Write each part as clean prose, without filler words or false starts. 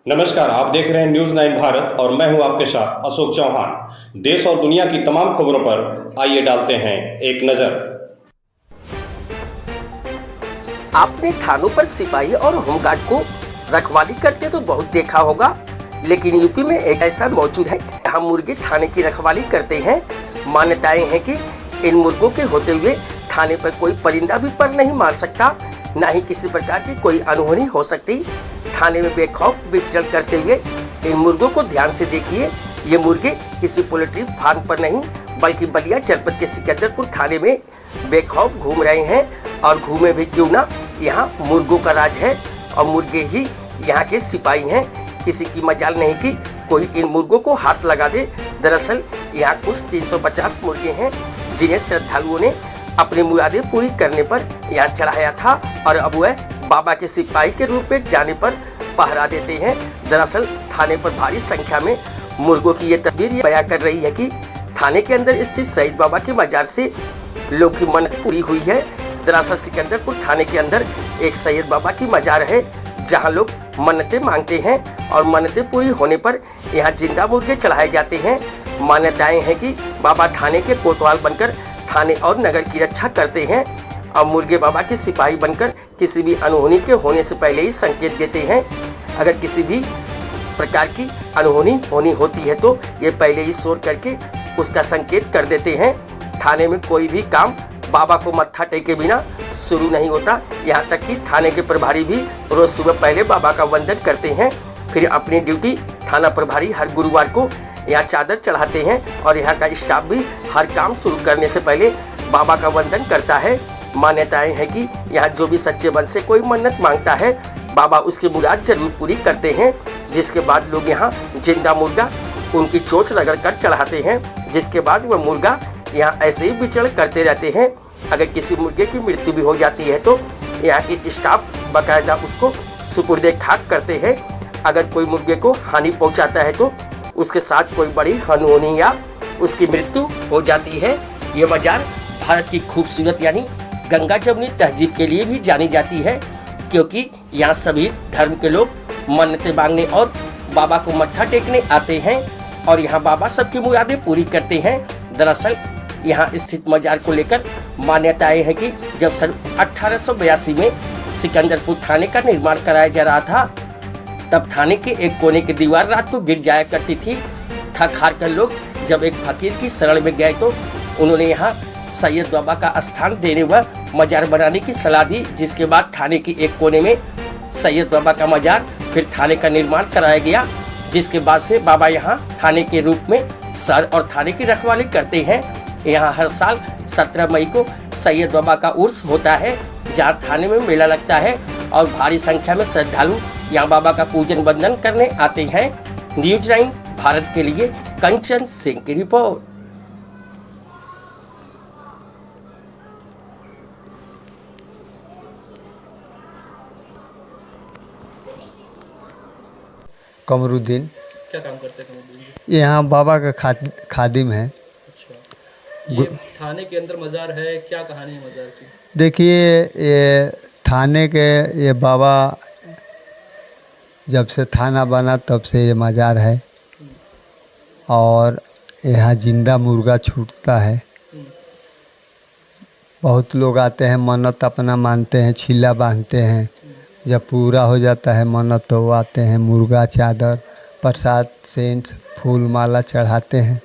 नमस्कार, आप देख रहे हैं न्यूज 9 भारत और मैं हूं आपके साथ अशोक चौहान। देश और दुनिया की तमाम खबरों पर आइए डालते हैं एक नजर। आपने थानों पर सिपाही और होमगार्ड को रखवाली करते तो बहुत देखा होगा, लेकिन यूपी में एक ऐसा मौजूद है। यहाँ मुर्गे थाने की रखवाली करते हैं। मान्यताएं हैं कि इन मुर्गों के होते हुए थाने पर कोई परिंदा भी पर नहीं मार सकता, न ही किसी प्रकार की कोई अनहोनी हो सकती। थाने में बेखौफ विचरण करते हुए इन मुर्गों को ध्यान से देखिए। ये मुर्गे किसी पोल्ट्री फार्म पर नहीं बल्कि बलिया जनपद के सिकंदरपुर थाने में बेखौफ घूम रहे हैं। और घूमे भी क्यों ना, यहाँ मुर्गों का राज है और मुर्गे ही यहाँ के सिपाही हैं। किसी की मजाल नहीं कि कोई इन मुर्गों को हाथ लगा दे। दरअसल यहाँ कुछ 350 मुर्गे हैं जिन्हें श्रद्धालुओं ने अपनी मुरादें पूरी करने पर यहाँ चढ़ाया था और अब वह बाबा के सिपाही के रूप में जाने पर पहरा देते हैं। दरअसल थाने पर भारी संख्या में मुर्गों की ये तस्वीर बयां कर रही है कि थाने के अंदर स्थित सईद बाबा के मजार से लोग की मन्नत पूरी हुई है। दरअसल सिकंदरपुर थाने के अंदर एक सैयद बाबा की मजार है जहां लोग मन्नतें मांगते हैं और मन्नतें पूरी होने पर यहाँ जिंदा मुर्गे चढ़ाए जाते हैं। मान्यताएं हैं कि बाबा थाने के कोतवाल बनकर थाने और नगर की रक्षा करते हैं और मुर्गे बाबा के सिपाही बनकर किसी भी अनहोनी के होने से पहले ही संकेत देते हैं। अगर किसी भी प्रकार की अनहोनी होनी होती है तो ये पहले ही शोर करके उसका संकेत कर देते हैं। थाने में कोई भी काम बाबा को मत्था टेके बिना शुरू नहीं होता। यहाँ तक कि थाने के प्रभारी भी रोज सुबह पहले बाबा का वंदन करते हैं, फिर अपनी ड्यूटी थाना प्रभारी हर गुरुवार को यहाँ चादर चढ़ाते हैं और यहाँ का स्टाफ भी हर काम शुरू करने से पहले बाबा का वंदन करता है। मान्यताएं हैं कि यहाँ जो भी सच्चे मन से कोई मन्नत मांगता है बाबा उसकी मुराद जरूर पूरी करते हैं। जिसके बाद लोग यहाँ जिंदा मुर्गा उनकी चोंच रगड़ कर चढ़ाते हैं, जिसके बाद वह मुर्गा यहाँ ऐसे ही विचरण करते रहते हैं। अगर किसी मुर्गे की मृत्यु भी हो जाती है तो यहाँ की स्टाफ बाकायदा उसको सुपुर्दे खाक करते हैं। अगर कोई मुर्गे को हानि पहुँचाता है तो उसके साथ कोई बड़ी अनहोनी या उसकी मृत्यु हो जाती है। ये मजार भारत की खूबसूरत यानी गंगा जमुनी तहजीब के लिए भी जानी जाती है, क्योंकि यहाँ सभी धर्म के लोग मन्नतें मांगने और बाबा को मत्था टेकने आते हैं और यहाँ बाबा सबकी मुरादें पूरी करते हैं। दरअसल यहाँ स्थित मजार को लेकर मान्यताएं हैं कि जब सन 1882 में सिकंदरपुर थाने का निर्माण कराया जा रहा था, तब थाने के एक कोने की दीवार रात को गिर जाया करती थी। थक हार कर लोग जब एक फकीर की शरण में गए तो उन्होंने यहाँ सैयद बाबा का स्थान देने व मजार बनाने की सलाह दी, जिसके बाद थाने के एक कोने में सैयद बाबा का मजार फिर थाने का निर्माण कराया गया। जिसके बाद से बाबा यहाँ थाने के रूप में शहर और थाने की रखवाली करते हैं। यहाँ हर साल 17 मई को सैयद बाबा का उर्स होता है, जहाँ थाने में मेला लगता है और भारी संख्या में श्रद्धालु यहाँ बाबा का पूजन वंदन करने आते हैं। न्यूज 9 भारत के लिए कंचन सिंह की रिपोर्ट। कमरुद्दीन। क्या काम करते हैं कमरुद्दीन जी? यहाँ बाबा का खादिम है। अच्छा, ये थाने के अंदर मजार है, क्या कहानी है मजार की? देखिए, ये थाने के ये बाबा जब से थाना बना तब से ये मजार है और यहाँ जिंदा मुर्गा छूटता है। बहुत लोग आते हैं, मन्नत अपना मानते हैं, छिल्ला बांधते हैं। जब पूरा हो जाता है मन्नत तो वो आते हैं, मुर्गा, चादर, प्रसाद, सेंट, फूल माला चढ़ाते हैं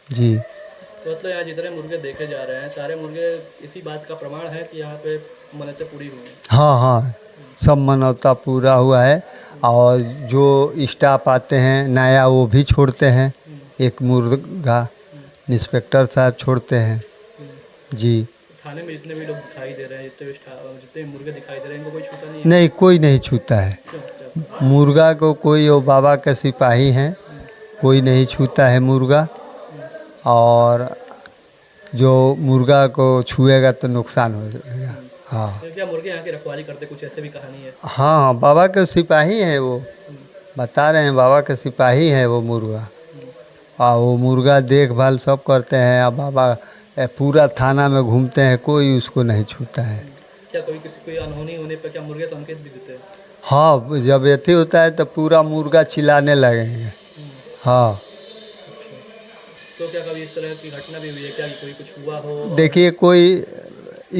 जी। तो मतलब यहाँ जितने मुर्गे देखे जा रहे हैं सारे मुर्गे इसी बात का प्रमाण है कि यहाँ पे मन्नतें पूरी हुई हैं? हाँ हाँ, सब मनौता पूरा हुआ है और जो स्टाफ आते हैं नया वो भी छोड़ते हैं। एक मुर्गा इंस्पेक्टर साहब छोड़ते हैं जी। थाने में जितने भी लोग दिखाई दे रहे हैं, जितने मुर्गे दिखाई दे रहे हैं, इनको कोई छूता नहीं है? नहीं, कोई नहीं छूता है मुर्गा को। कोई वो बाबा के सिपाही हैं, कोई नहीं छूता है मुर्गा। और जो मुर्गा को छुएगा तो नुकसान हो जाएगा। हाँ, तो क्या मुर्गे यहाँ की रखवाली करते, कुछ ऐसे भी कहानी है? हाँ, बाबा के सिपाही हैं वो, बता रहे हैं बाबा के सिपाही हैं वो मुर्गा। और वो मुर्गा देखभाल सब करते हैं। अब बाबा पूरा थाना में घूमते हैं, कोई उसको नहीं छूता है। क्या कभी किसी कोई अनहोनी होने पर क्या मुर्गे संकेत भी देते हैं? हाँ, जब ऐसे होता है तो पूरा मुर्गा चिल्लाने लगेंगे। हाँ, तो क्या कभी इस तरह की घटना भी हुई है क्या कि कोई कुछ हुआ हो? देखिए कोई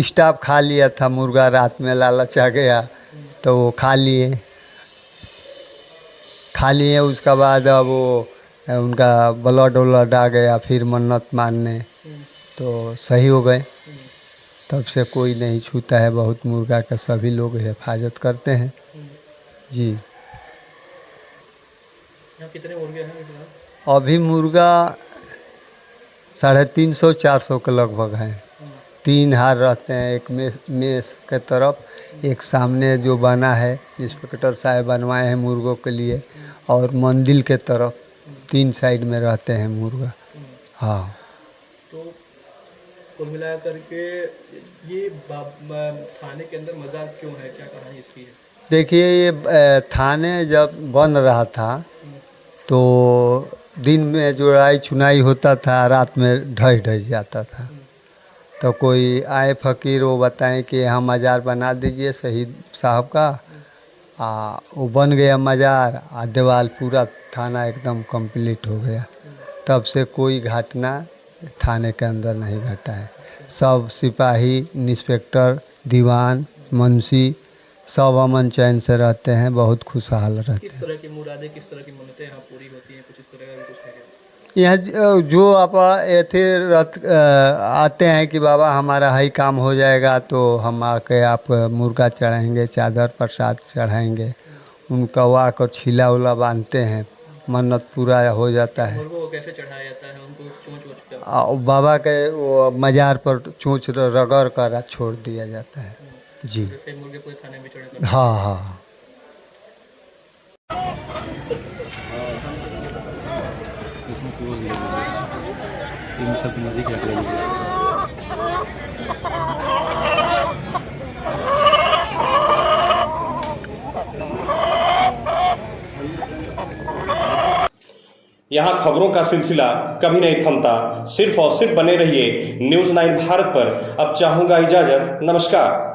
स्टाफ खा लिया था मुर्गा, रात में लालच आ गया तो वो खा लिए उसके बाद अब वो उनका ब्लड व्लड आ गया, फिर मन्नत मानने तो सही हो गए। तब से कोई नहीं छूता है, बहुत मुर्गा का सभी लोग हिफाजत करते हैं जी। यहाँ कितने मुर्गे हैं फिलहाल? अभी मुर्गा 350-400 के लगभग हैं। 3 हार रहते हैं, एक मेस के तरफ, एक सामने जो बना है इंस्पेक्टर साहब बनवाए हैं मुर्गों के लिए, और मंदिर के तरफ 3 साइड में रहते हैं मुर्गा। हाँ, तो कुल मिला करके ये थाने के अंदर मजाक क्यों है, क्या कहानी इसकी है? देखिए ये थाने जब बन रहा था तो दिन में जो लड़ाई चुनाई होता था, रात में ढह जाता था। तो कोई आए फकीर, वो बताएं कि यहाँ मज़ार बना दीजिए शहीद साहब का। वो बन गया मज़ार, दीवार पूरा थाना एकदम कंप्लीट हो गया। तब से कोई घटना थाने के अंदर नहीं घटा है। सब सिपाही, इंस्पेक्टर, दीवान, मुंशी सब अमन चैन से रहते हैं, बहुत खुशहाल रहते हैं। किस तरह की मुरादें, किस तरह की मन्नतें यहाँ पूरी होती हैं, कुछ इस तरह का भी कुछ है क्या? यहाँ जो आप ऐसे आते हैं कि बाबा हमारा हाई काम हो जाएगा तो हम आके आप मुर्गा चढ़ाएंगे, चादर प्रसाद चढ़ाएंगे, उनका वाक और छिला उला बांधते हैं, मन्नत पूरा हो जाता है। मुर्गों को कैसे चढ़ाया जाता है? उनको चोंच वोच बाबा के वो मज़ार पर चोंच रगड़ कर छोड़ दिया जाता है जी। फिर मुर्गे पूरे थाने में चढ़े हाँ हाँ। इसमें क्लोज ले लीजिए, इन सब नज़दीक रख लीजिए। यहाँ खबरों का सिलसिला कभी नहीं थमता। सिर्फ और सिर्फ बने रहिए न्यूज़ 9 भारत पर। अब चाहूँगा इजाज़त। नमस्कार।